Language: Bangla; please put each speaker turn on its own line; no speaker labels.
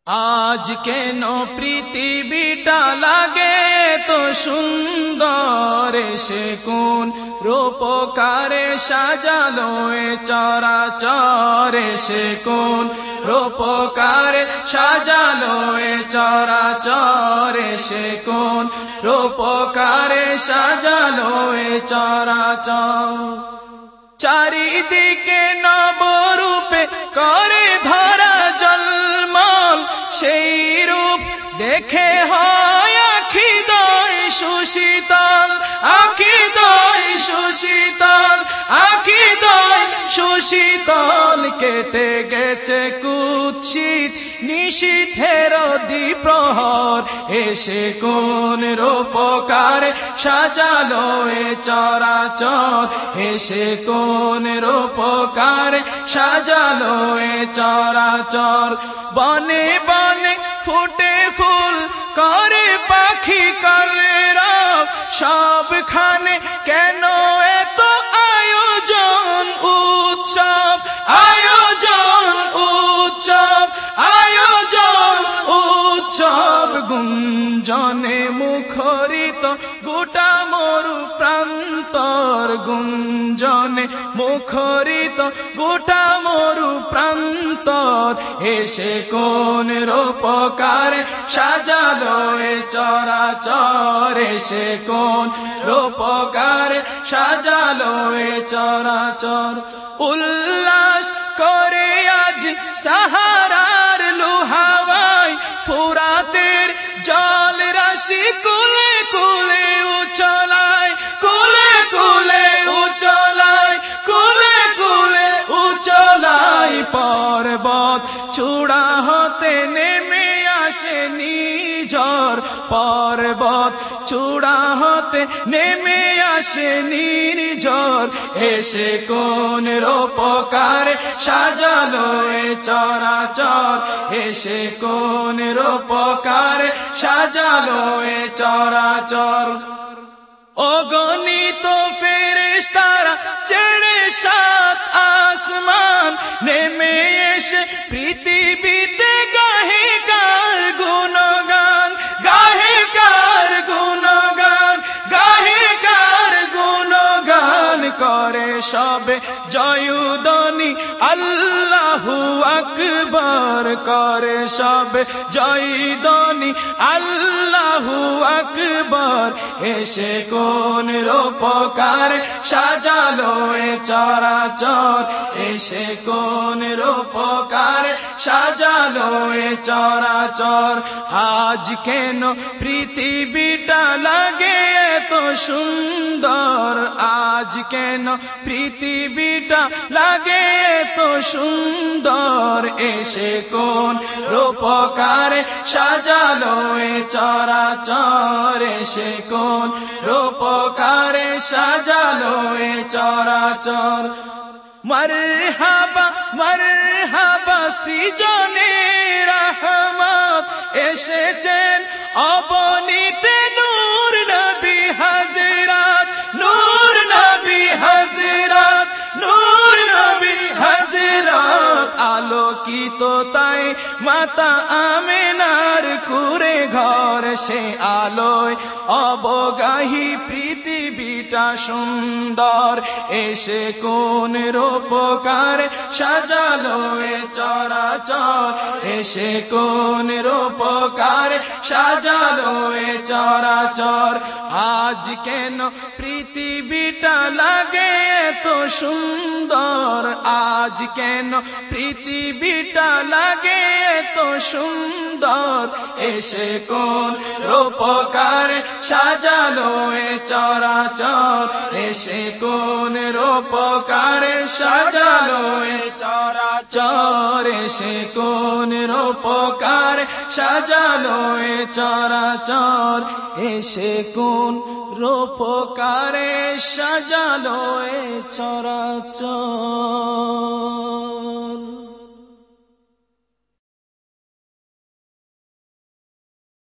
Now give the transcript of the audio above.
আজ কেন পৃথিবীটা লাগে তো সুন্দর, সে কোন রূপকারে সাজালো এ চরাচর, সে কোন রূপকারে সাজালো এ চরাচর, সে কোন রূপকারে সাজালো এ চরাচর। চারিদিকে নবরূপে করে ধরা জলমল, সেই রূপ দেখে হয় আখিদয় সুশীতল, আখিদয় সুশীতল, আখিদয় সুশীতল। কেটে গেছে কুৎসিত নিশীথের দ্বিপ্রহর, এসে কোন রূপকারে সাজালো এ চরাচর, এসে কোন রূপকারে সাজালো এ চরাচর। বনে বনে ফুটে ফুল করে পাখি কলরব, সবখানে কেন এত আয়োজন উৎসব, আয়োজন উৎসব, আয়োজন উৎসব। গুঞ্জনে মুখরিত গোটা মরু প্রান্তর, গুঞ্জনে মুখরিত গোটা মরু প্রান্তর, এসে কোন রূপকারে সাজালো এ চরাচর, এসে কোন রূপকারে সাজালো এ চরাচর। উল্লাস করে আজ সাহারার লোহাওয়াই, ফুরাতের জল রাশি কুলে কুলে উচলায়, কুলে কুলে উচলায়, কুলে কুলে উচলায়। পর্বত চূড়া হতে নেমে আসে নিঝড়, পর্বত চূড়া হতে নেমে আসে নির্ঝর, এসে কোন রূপকারে সাজালো এ চরাচর, এসে কোন রূপকারে সাজালো এ চরাচর। অগণিত ফেরেশতারা ছেড়ে সাত আসমান, নেমে এসে পৃথিবীতে গাহে কার গুণগান, গাহে কার গুণগান, গাহে কার গুণগান। করে সবে জয়ধ্বনি আল্লাহু আকবার, করে সবে জয়ধ্বনি আল্লাহু আকবার, এসে কোন রূপকারে সাজালো এ চরাচর, এসে কোন রূপকারে সাজালো এ চরাচর। আজ কেন পৃথিবীটা লাগে এত সুন্দর, আজ কেন পৃথিবীটা লাগে এত সুন্দর, এসে কোন রূপকারে সাজালো এ চরাচর, এসে কোন রূপকারে সাজালো এ চরাচর। মরহাবা মরহাবা সৃজনে রহমত, এসেছেন অবনীতে নূর নবী হযরত, নূর নবী হযরত, নূর নবী হযরত। আলোকিত তাই মাতা আমেনার কুরে ঘর, সে আলোয় অবগাহী পৃথিবীটা সুন্দর, এসে কোন রূপকারে সাজালো এ চরাচর, এসে কোন রূপকারে সাজালো এ চরাচর। আজ কেন পৃথিবীটা লাগে এত সুন্দর, আজ কেন পৃথিবীটা লাগে এত সুন্দর, এসে কোন রূপকারে সাজালো এ চরাচর, এসে কোন রূপকারে সাজালো এ চরাচর, এসে কোন রূপকারে সাজালো এ চরাচর, এসে কোন রূপকারে সাজালো এ চরাচর।